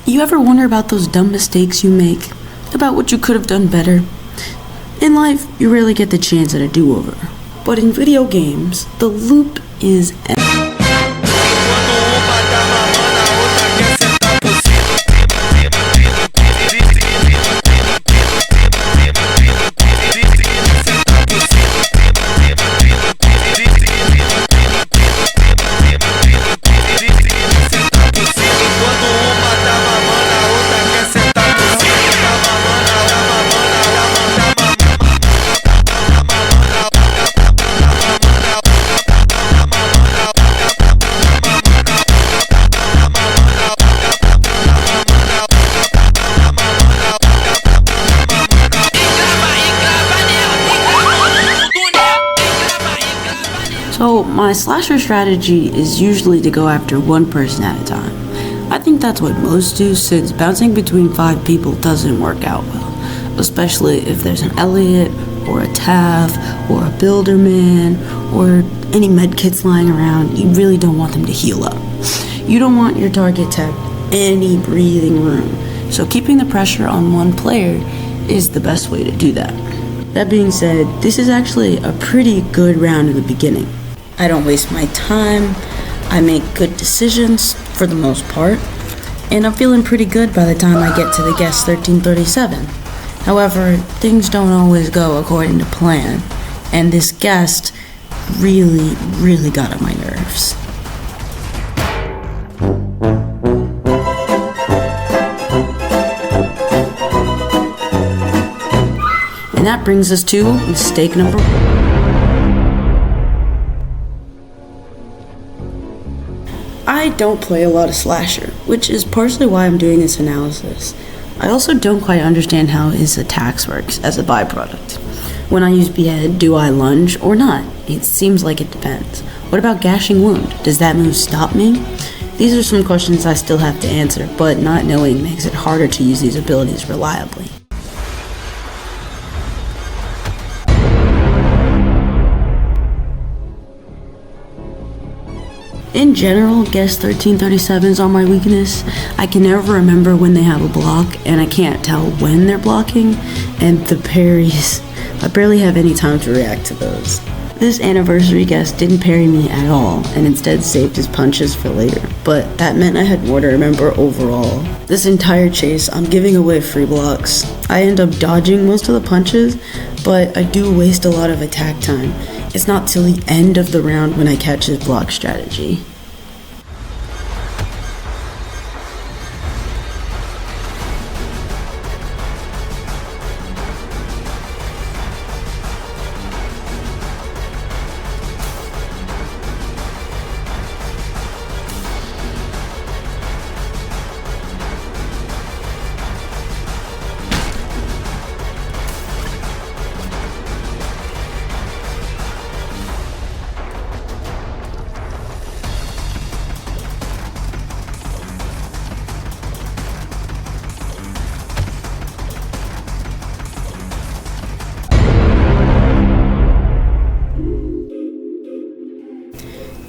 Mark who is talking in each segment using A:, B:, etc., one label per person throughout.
A: You ever wonder about those dumb mistakes you make? About what you could have done better? In life, you rarely get the chance at a do-over. But in video games, the loop is endless. So, my slasher strategy is usually to go after one person at a time. I think that's what most do, since bouncing between 5 people doesn't work out well, especially if there's an Elliot, or a Taff, or a Builderman, or any medkits lying around. You really don't want them to heal up. You don't want your target to have any breathing room, so keeping the pressure on one player is the best way to do that. That being said, this is actually a pretty good round in the beginning. I don't waste my time, I make good decisions for the most part, and I'm feeling pretty good by the time I get to the guest 1337. However, things don't always go according to plan, and this guest really got on my nerves. And that brings us to mistake number 1. I don't play a lot of slasher, which is partially why I'm doing this analysis. I also don't quite understand how his attacks works as a byproduct. When I use behead, do I lunge or not? It seems like it depends. What about gashing wound? Does that move stop me? These are some questions I still have to answer, but not knowing makes it harder to use these abilities reliably. In general, guest 1337s are my weakness. I can never remember when they have a block, and I can't tell when they're blocking, and the parries, I barely have any time to react to those. This anniversary guest didn't parry me at all, and instead saved his punches for later, but that meant I had more to remember overall. This entire chase, I'm giving away free blocks. I end up dodging most of the punches, but I do waste a lot of attack time. It's not till the end of the round when I catch his block strategy.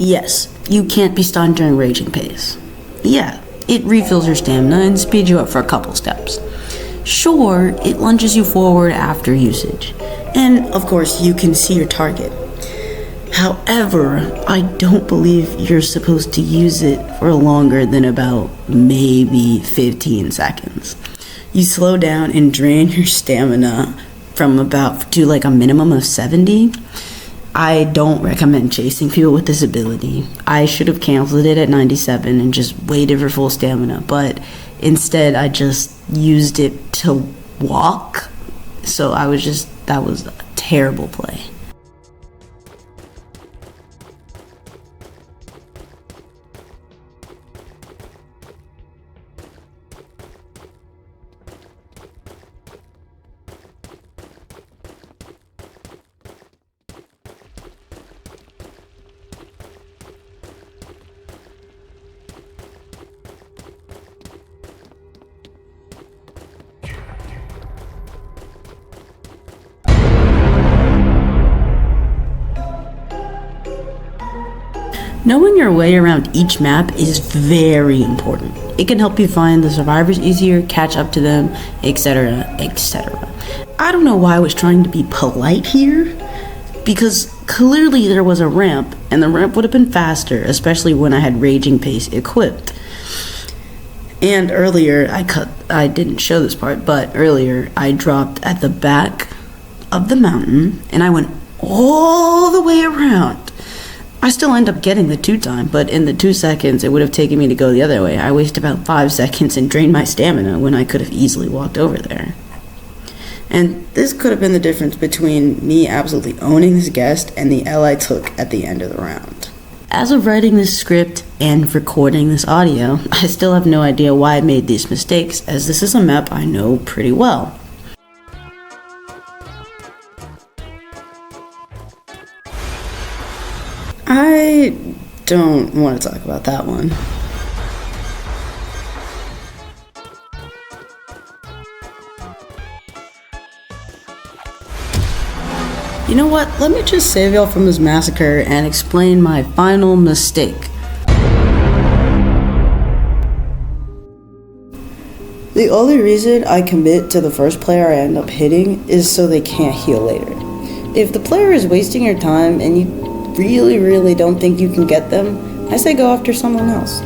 A: Yes, you can't be stunned during raging pace. Yeah, it refills your stamina and speeds you up for a couple steps. Sure, it lunges you forward after usage, and of course you can see your target. However, I don't believe you're supposed to use it for longer than about maybe 15 seconds. You slow down and drain your stamina from about to like a minimum of 70. I don't recommend chasing people with this ability. I should have canceled it at 97 and just waited for full stamina, but instead I just used it to walk. So that was a terrible play. Knowing your way around each map is very important. it can help you find the survivors easier, catch up to them, etc., etc. I don't know why I was trying to be polite here, because clearly there was a ramp, and the ramp would have been faster, especially when I had Raging Pace equipped. And earlier, I didn't show this part, but earlier I dropped at the back of the mountain, and I went all the way around. I still end up getting the 2 time, but in the 2 seconds it would have taken me to go the other way. I wasted about 5 seconds and drained my stamina when I could have easily walked over there. And this could have been the difference between me absolutely owning this guest and the L I took at the end of the round. As of writing this script and recording this audio, I still have no idea why I made these mistakes, as this is a map I know pretty well. I don't want to talk about that one. You know what? Let me just save y'all from this massacre and explain my final mistake. The only reason I commit to the first player I end up hitting is so they can't heal later. If the player is wasting your time and you really don't think you can get them, I say go after someone else.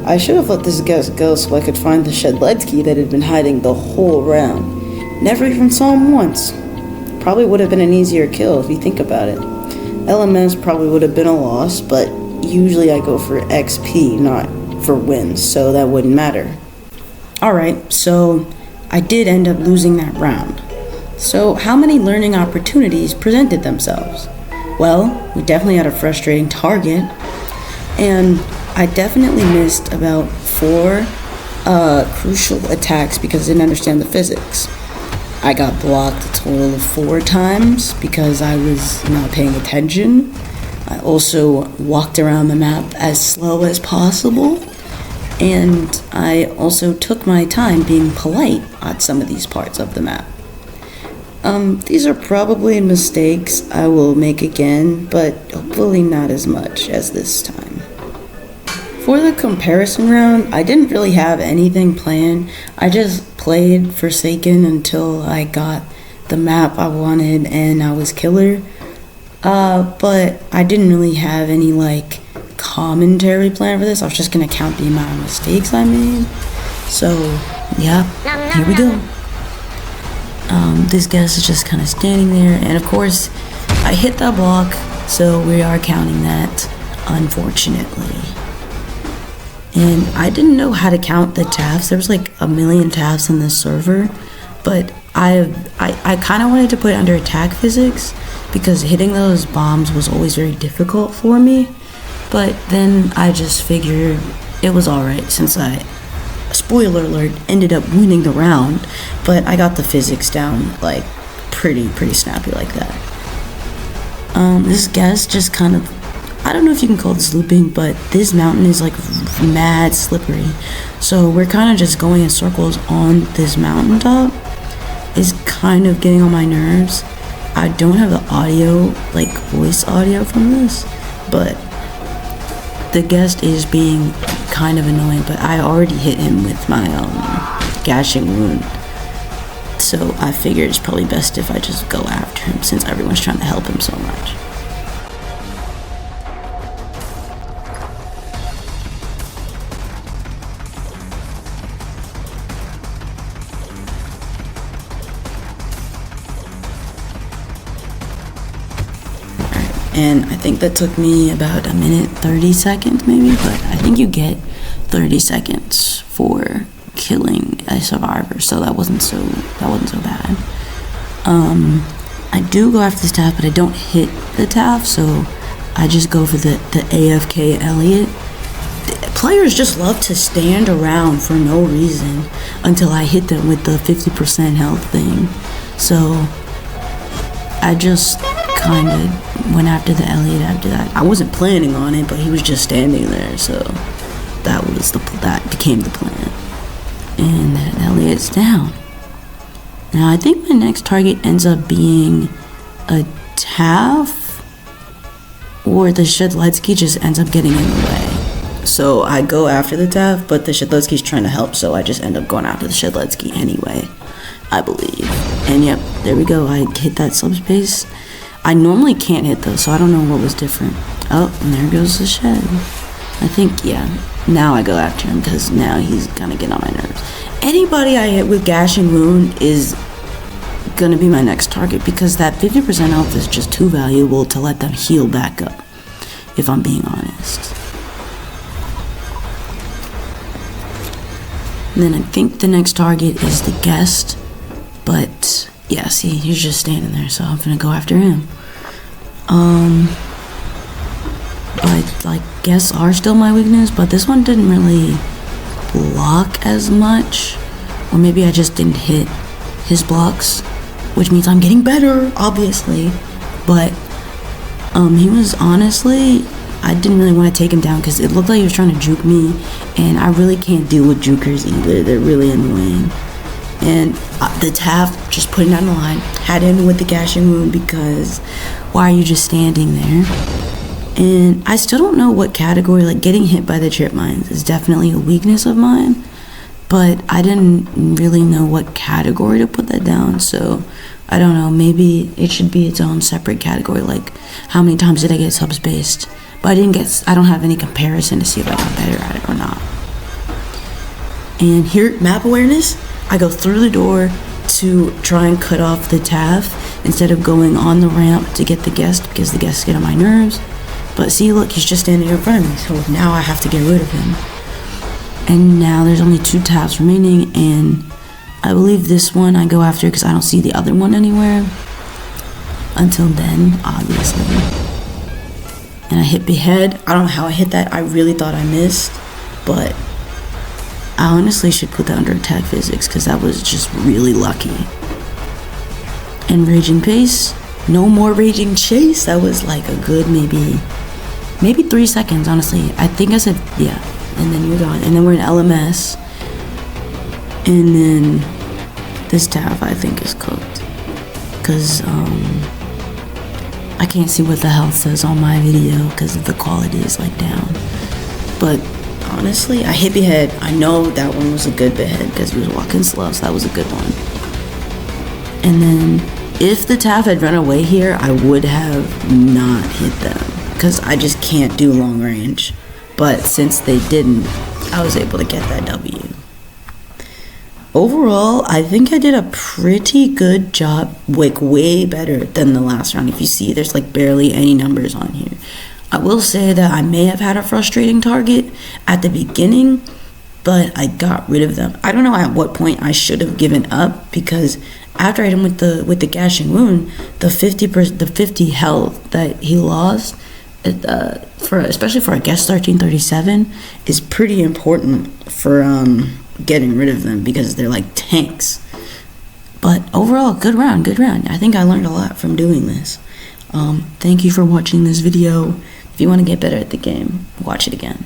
A: I should have let this guest go so I could find the Shedletsky that had been hiding the whole round. Never even saw him once. Probably would have been an easier kill if you think about it. LMS probably would have been a loss, but usually I go for XP, not for wins, so that wouldn't matter. Alright, so I did end up losing that round. So how many learning opportunities presented themselves? Well, we definitely had a frustrating target, and I definitely missed about 4 crucial attacks because I didn't understand the physics. I got blocked a total of 4 times because I was not paying attention. I also walked around the map as slow as possible, and I also took my time being polite at some of these parts of the map. These are probably mistakes I will make again, but hopefully not as much as this time. For the comparison round, I didn't really have anything planned. I just played Forsaken until I got the map I wanted and I was killer. But I didn't really have any commentary plan for this. I was just gonna count the amount of mistakes I made. So yeah, here we go. This guest is just kind of standing there, and of course I hit that block, so we are counting that, unfortunately. And I didn't know how to count the TAFs. There was a million TAFs in this server, but I kind of wanted to put it under attack physics because hitting those bombs was always very difficult for me. But then I just figured it was alright since I, spoiler alert, ended up winning the round, but I got the physics down pretty snappy like that. This guest just kind of, I don't know if you can call this looping, but this mountain is mad slippery. So we're kind of just going in circles on this mountaintop. It's kind of getting on my nerves. I don't have the audio, voice audio from this, but the guest is being kind of annoying, but I already hit him with my gashing wound. So I figured it's probably best if I just go after him since everyone's trying to help him so much. And I think that took me about 1 minute 30 seconds maybe, but I think you get 30 seconds for killing a survivor, so that wasn't so bad. I do go after this TAF, but I don't hit the TAF, so I just go for the AFK Elliot. Players just love to stand around for no reason until I hit them with the 50% health thing. So I just kind of went after the Elliot after that. I wasn't planning on it, but he was just standing there, so that became the plan. And that Elliot's down. Now I think my next target ends up being a TAF, or the Shedletsky just ends up getting in the way. So I go after the Tav, but the Shedletsky's trying to help, so I just end up going after the Shedletsky anyway, I believe. And yep, there we go. I hit that subspace. I normally can't hit those, so I don't know what was different. Oh, and there goes the Shed. I think, yeah, now I go after him because now he's gonna get on my nerves. Anybody I hit with Gashing Wound is gonna be my next target because that 50% health is just too valuable to let them heal back up, if I'm being honest. And then I think the next target is the Guest, but yeah, see, he's just standing there, so I'm gonna go after him. But like, Guests are still my weakness, but this one didn't really block as much, or maybe I just didn't hit his blocks, which means I'm getting better, obviously. But he was honestly, I didn't really want to take him down because it looked like he was trying to juke me, and I really can't deal with jukers either. They're really annoying. And the Tav just putting down the line, had him with the Gashing Wound because why are you just standing there? And I still don't know what category, like getting hit by the trip mines is definitely a weakness of mine, but I didn't really know what category to put that down, so I don't know, maybe it should be its own separate category, like how many times did I get subspaced? But I don't have any comparison to see if I got better at it or not. And here, map awareness, I go through the door to try and cut off the Tav instead of going on the ramp to get the Guest because the Guests get on my nerves. But see, look, he's just standing in front of me, so now I have to get rid of him. And now there's only 2 Tavs remaining, and I believe this one I go after because I don't see the other one anywhere. Until then, obviously. And I hit Behead. I don't know how I hit that. I really thought I missed, but I honestly should put that under attack physics because that was just really lucky. And Raging Pace. No more Raging Chase. That was like a good maybe 3 seconds, honestly. I think I said, yeah. And then you're gone. And then we're in LMS. And then this Tav, I think, is cooked. Because, I can't see what the health says on my video because the quality is, like, down. But, honestly, I hit Behead. I know that one was a good Behead because he was walking slow, so that was a good one. And then, if the Tav had run away here, I would have not hit them because I just can't do long range. But since they didn't, I was able to get that W. Overall, I think I did a pretty good job, like way better than the last round. If you see, there's like barely any numbers on here. I will say that I may have had a frustrating target at the beginning, but I got rid of them. I don't know at what point I should have given up because after I hit him with the Gashing Wound, the 50 health that he lost, especially for a Guest 1337, is pretty important for getting rid of them because they're like tanks. But overall, good round. I think I learned a lot from doing this. Thank you for watching this video. If you want to get better at the game, watch it again.